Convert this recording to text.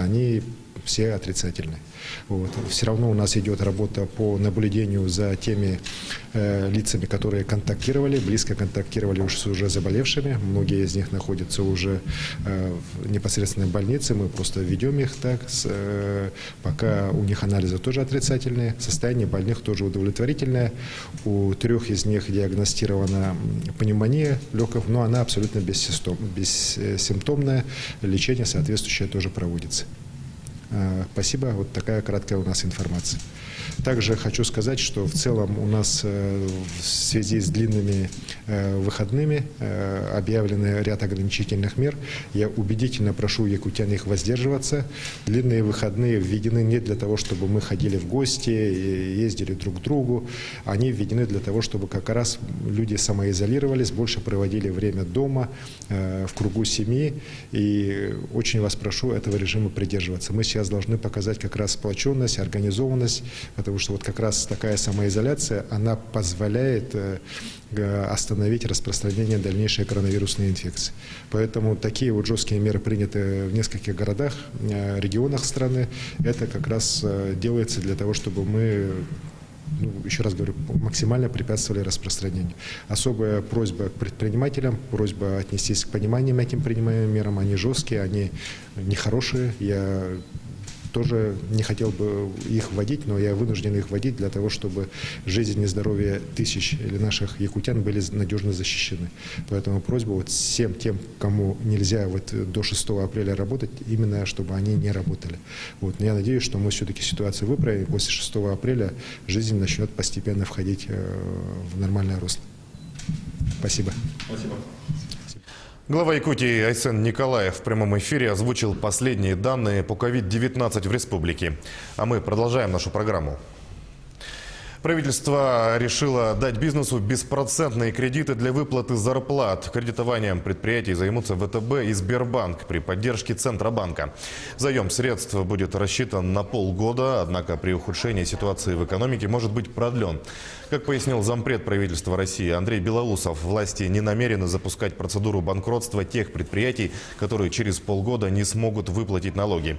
они все отрицательные. Вот. Все равно у нас идет работа по наблюдению за теми лицами, которые контактировали, близко контактировали уже с заболевшими. Многие из них находятся уже непосредственно в больнице. Мы просто ведем их так, пока у них анализы тоже отрицательные. Состояние больных тоже удовлетворительное. У 3 из них диагностирована пневмония легких, но она абсолютно бессимптомная. Лечение соответствующее тоже проводится. Спасибо. Вот такая краткая у нас информация. Также хочу сказать, что в целом у нас в связи с длинными выходными объявлены ряд ограничительных мер. Я убедительно прошу якутян их воздерживаться. Длинные выходные введены не для того, чтобы мы ходили в гости, ездили друг к другу. Они введены для того, чтобы как раз люди самоизолировались, больше проводили время дома, в кругу семьи. И очень вас прошу этого режима придерживаться. Мы сейчас должны показать как раз сплоченность, организованность, потому что вот как раз такая самоизоляция, она позволяет остановить распространение дальнейшей коронавирусной инфекции. Поэтому такие вот жесткие меры приняты в нескольких городах, регионах страны. Это как раз делается для того, чтобы мы, еще раз говорю, максимально препятствовали распространению. Особая просьба к предпринимателям, просьба отнестись к пониманию этим принимаемым мерам. Они жесткие, они нехорошие. Я тоже не хотел бы их вводить, но я вынужден их вводить для того, чтобы жизнь и здоровье тысяч или наших якутян были надежно защищены. Поэтому просьба вот всем тем, кому нельзя вот до 6 апреля работать, именно чтобы они не работали. Вот. Но я надеюсь, что мы все-таки ситуацию выправим, и после 6 апреля жизнь начнет постепенно входить в нормальное русло. Спасибо. Спасибо. Глава Якутии Айсен Николаев в прямом эфире озвучил последние данные по COVID-19 в республике. А мы продолжаем нашу программу. Правительство решило дать бизнесу беспроцентные кредиты для выплаты зарплат. Кредитованием предприятий займутся ВТБ и Сбербанк при поддержке Центробанка. Заем средств будет рассчитан на полгода, однако при ухудшении ситуации в экономике может быть продлен. Как пояснил зампред правительства России Андрей Белоусов, власти не намерены запускать процедуру банкротства тех предприятий, которые через полгода не смогут выплатить налоги.